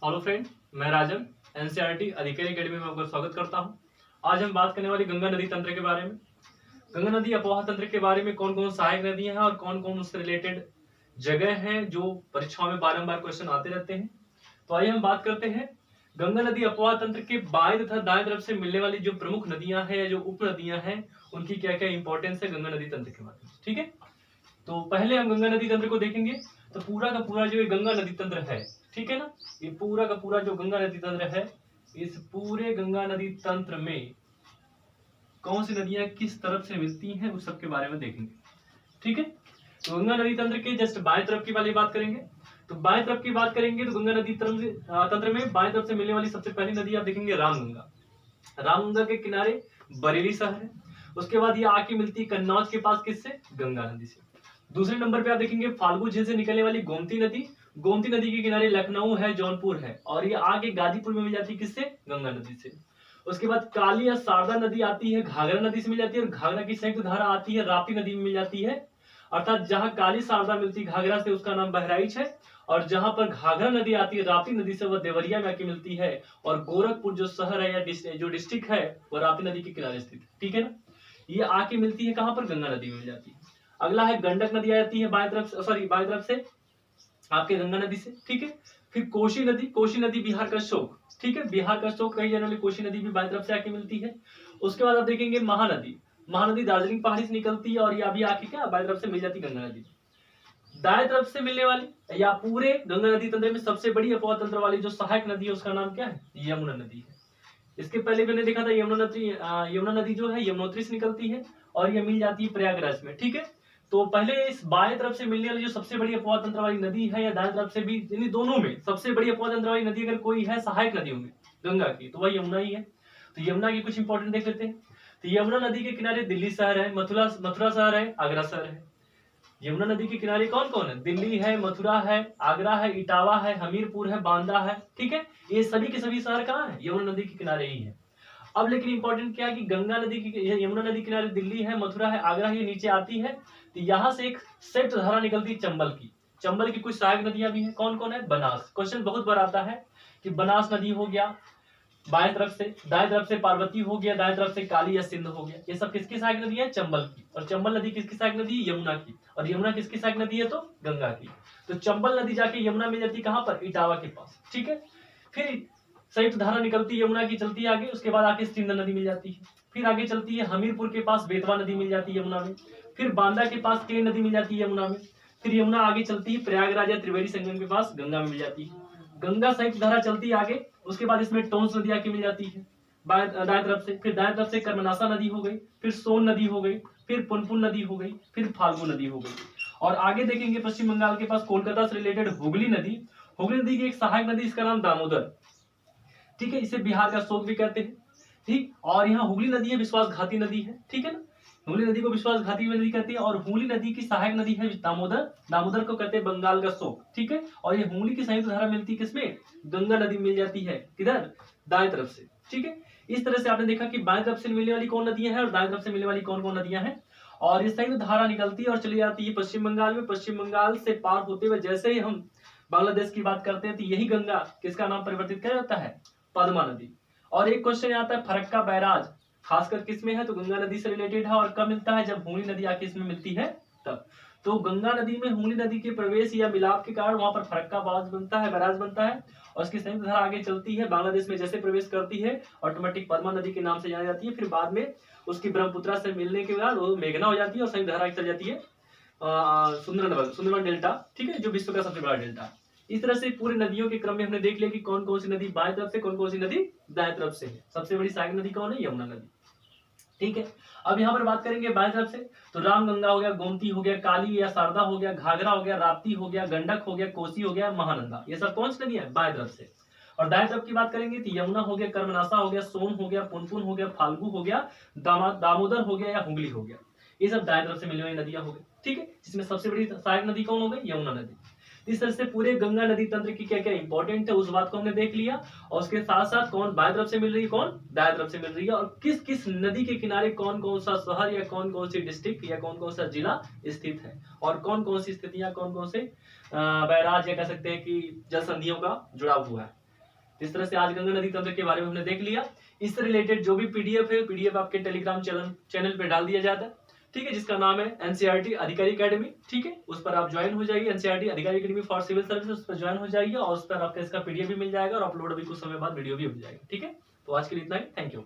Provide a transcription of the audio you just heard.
Hello friend, मैं राजन NCERT अधिकारी academy में आपका स्वागत करता हूं। आज हम बात करने वाली गंगा नदी तंत्र के बारे में। गंगा नदी अपोहा तंत्र के बारे में कौन कौन सहायक नदियां हैं और कौन कौन उससे रिलेटेड जगह हैं जो परीक्षाओं में बारंबार क्वेश्चन आते रहते हैं। तो आइए हम बात करते हैं गंगा नदी अपोहा तंत्र के बाएं तथा दाएं तरफ से मिलने वाली जो प्रमुख नदियां हैं या जो उप नदियां हैं उनकी क्या क्या इंपॉर्टेंस है गंगा नदी तंत्र के बारे में। ठीक है, तो पहले हम गंगा नदी तंत्र को देखेंगे। तो पूरा का पूरा जो ये गंगा नदी तंत्र है, ठीक है ना, ये पूरा का पूरा जो गंगा नदी तंत्र है, इस पूरे गंगा नदी तंत्र में कौन सी नदियां किस तरफ से मिलती हैं उस सब के बारे में देखेंगे। ठीक है, तो गंगा नदी तंत्र के जस्ट बाएं तरफ की वाली बात करेंगे। तो बाएं तरफ की बात करेंगे तो गंगा नदी तंत्र में बाएं तरफ से मिलने वाली सबसे पहली नदी आप देखेंगे रामगंगा। रामगंगा के किनारे बरेली शहर है। उसके बाद ये आके मिलती है कन्नौज के पास किससे, गंगा नदी से। दूसरे नंबर पे आप देखेंगे फाल्गु झील से निकलने वाली गोमती नदी। गोमती नदी के किनारे लखनऊ है, जौनपुर है, और ये आगे गाजीपुर में मिल जाती है किससे, गंगा नदी से। उसके बाद काली या शारदा नदी आती है, घाघरा नदी से मिल जाती है, और घाघरा की संयुक्त धारा आती है राप्ती नदी में मिल जाती है। अर्थात जहां काली शारदा मिलती है घाघरा से उसका नाम बहराइच है, और जहां पर घाघरा नदी आती है राप्ती नदी से वह देवरिया में आके मिलती है। और गोरखपुर जो शहर है या जो डिस्ट्रिक्ट है वह राप्ती नदी के किनारे स्थित है। ठीक है ना, ये आके मिलती है कहां पर, गंगा नदी में मिल जाती है। अगला है गंडक नदी आ जाती है बाएं तरफ से आपके गंगा नदी से। ठीक है, फिर कोसी नदी, कोसी नदी बिहार का शोक, ठीक है, बिहार का शोक कही जाने वाली कोसी नदी भी बाएं तरफ से आके मिलती है। उसके बाद आप देखेंगे महानदी, महानदी दार्जिलिंग पहाड़ी से निकलती है और ये अभी आके क्या बाएं तरफ से मिल जाती है गंगा नदी। दाएं तरफ से मिलने वाली या पूरे गंगा नदी तंत्र में सबसे बड़ी अपोहा तंत्र वाली जो सहायक नदी है उसका नाम क्या है, यमुना नदी है। इसके पहले मैंने देखा था यमुना नदी जो है यमुनोत्री से निकलती है और ये मिल जाती है प्रयागराज में। ठीक है, तो पहले इस बाएं तरफ से मिलने वाली जो सबसे बड़ी अपोहा तंत्र वाली नदी है या दाएं तरफ से भी, इन दोनों में सबसे बड़ी अपोहा तंत्र वाली नदी अगर कोई है सहायक नदियों में गंगा की, तो वह यमुना ही है। तो यमुना की कुछ इंपॉर्टेंट देख लेते हैं। तो यमुना नदी के किनारे दिल्ली शहर है, मथुरा शहर है, आगरा शहर है। यमुना नदी के किनारे कौन कौन है, दिल्ली है, मथुरा है, आगरा है, इटावा है, हमीरपुर है, बांदा है। ठीक है, ये सभी के सभी शहर कहाँ है, यमुना नदी के किनारे ही है। अब लेकिन इंपॉर्टेंट क्या है कि गंगा नदी की, यमुना नदी किनारे दिल्ली है, मथुरा है, आगरा है, ये नीचे आती है। तो यहाँ से एक सेट धारा निकलती है चंबल की। चंबल की कुछ सहायक नदियां भी हैं, कौन कौन है, बनास। क्वेश्चन बहुत बार आता है कि बनास नदी हो गया बाएं तरफ से, दाएं तरफ से पार्वती हो गया, दाएं तरफ से काली या सिंध हो गया। ये सब किसकी सहायक नदी है, चंबल की। और चंबल नदी किसकी सहायक नदी है, यमुना की। और यमुना किसकी सहायक नदी है, तो गंगा की। तो चंबल नदी जाके यमुना मिल जाती है कहां पर, इटावा के पास। ठीक है, फिर संयुक्त धारा निकलती है यमुना की, चलती है आगे, उसके बाद आके सिंध नदी मिल जाती है। फिर आगे चलती है हमीरपुर के पास बेतवा नदी मिल जाती है यमुना में। फिर बांदा के पास केन नदी मिल जाती है यमुना में। फिर यमुना आगे चलती है प्रयागराज या त्रिवेणी संगम के पास गंगा में मिल जाती है। गंगा संयुक्त धारा चलती है आगे, उसके बाद इसमें टोंस नदी आके मिल जाती है दाएं तरफ से। फिर दाएं तरफ से कर्मनासा नदी हो गई, फिर सोन नदी हो गई, फिर पुनपुन नदी हो गई, फिर फाल्गु नदी हो गई। और आगे देखेंगे पश्चिम बंगाल के पास कोलकाता से रिलेटेड हुगली नदी। हुगली नदी की एक सहायक नदी, इसका नाम दामोदर। ठीक है, इसे बिहार का शोक भी कहते हैं। ठीक, और यहाँ हुगली नदी है विश्वासघाती नदी है। ठीक है ना, हुगली नदी को विश्वासघाती नदी कहती है। और हुगली नदी की सहायक नदी है दामोदर, दामोदर को कहते हैं बंगाल का शोक। ठीक है, और ये हुगली की संयुक्त धारा मिलती है किसमें, गंगा नदी मिल जाती है, किधर, दाएं तरफ से। ठीक है, इस तरह से आपने देखा कि बाएं तरफ से मिलने वाली कौन नदियां हैं और दाएं तरफ से मिलने वाली कौन कौन नदियां हैं। और ये संयुक्त धारा निकलती है और चली जाती है पश्चिम बंगाल में। पश्चिम बंगाल से पार होते हुए जैसे ही हम बांग्लादेश की बात करते हैं तो यही गंगा किसका नाम परिवर्तित किया जाता है, पद्मा नदी। और एक क्वेश्चन आता है फरक्का बैराज खासकर किसमें है, तो गंगा नदी से रिलेटेड है। और कब मिलता है, जब हुगली नदी आके इसमें मिलती है तब। तो गंगा नदी में हुगली नदी के प्रवेश या मिलाप के कारण वहां पर फरक्का बैराज बनता है। और उसकी संयुक्त धारा आगे चलती है, बांग्लादेश में जैसे प्रवेश करती है ऑटोमेटिक पद्मा नदी के नाम से जानी जाती है। फिर बाद में उसकी ब्रह्मपुत्रा से मिलने के बाद वो मेघना हो जाती है और संयुक्त धारा चल जाती है सुंदरवन डेल्टा। ठीक है, जो विश्व का सबसे बड़ा डेल्टा। इस तरह से पूरे नदियों के क्रम में हमने देख लिया कि कौन कौन सी नदी बाएं तरफ से, कौन कौन सी नदी दाएं तरफ से है। सबसे बड़ी सहायक नदी कौन है, यमुना नदी। ठीक है, अब यहाँ पर बात करेंगे बाएं तरफ से। तो रामगंगा हो गया, गोमती हो गया, काली या शारदा हो गया, घाघरा हो गया, राप्ती हो गया, गंडक हो गया, कोसी हो गया, महानंदा। ये सब कौन सी नदी है, बाएं तरफ से। और दाएं तरफ की बात करेंगे तो यमुना हो गया, कर्मनासा हो गया, सोन हो गया, पुनपुन हो गया, फाल्गु हो गया, दामोदर हो गया या हुगली हो गया। ये सब दाएं तरफ से मिलने वाली नदियां हो गई। ठीक है, जिसमें सबसे बड़ी सहायक नदी कौन हो गई, यमुना नदी। इस तरह से पूरे गंगा नदी तंत्र की क्या क्या इंपॉर्टेंट है उस बात को हमने देख लिया। और उसके साथ साथ कौन बाएं तरफ से मिल रही है, कौन दाएं तरफ से मिल रही है, और किस किस नदी के किनारे कौन कौन सा शहर या कौन कौन सी डिस्ट्रिक्ट या कौन कौन सा जिला स्थित है, और कौन कौन सी स्थितियां, कौन कौन से बैराज या कह सकते हैं कि जल संधियों का जुड़ाव हुआ है। जिस तरह से आज गंगा नदी तंत्र के बारे में हमने देख लिया, इससे रिलेटेड जो भी पीडीएफ है, पीडीएफ आपके टेलीग्राम चैनल पे डाल दिया जाता है, ठीक है, जिसका नाम है एनसीईआरटी अधिकारी एकेडमी, ठीक है, उस पर आप ज्वाइन हो जाइए, एनसीईआरटी अधिकारी एकेडमी फॉर सिविल सर्विस, उस पर ज्वाइन हो जाइए और उस पर आपका इसका पीडीएफ भी मिल जाएगा और अपलोड भी कुछ समय बाद वीडियो भी हो जाएगा, ठीक है। तो आज के लिए इतना ही, थैंक यू।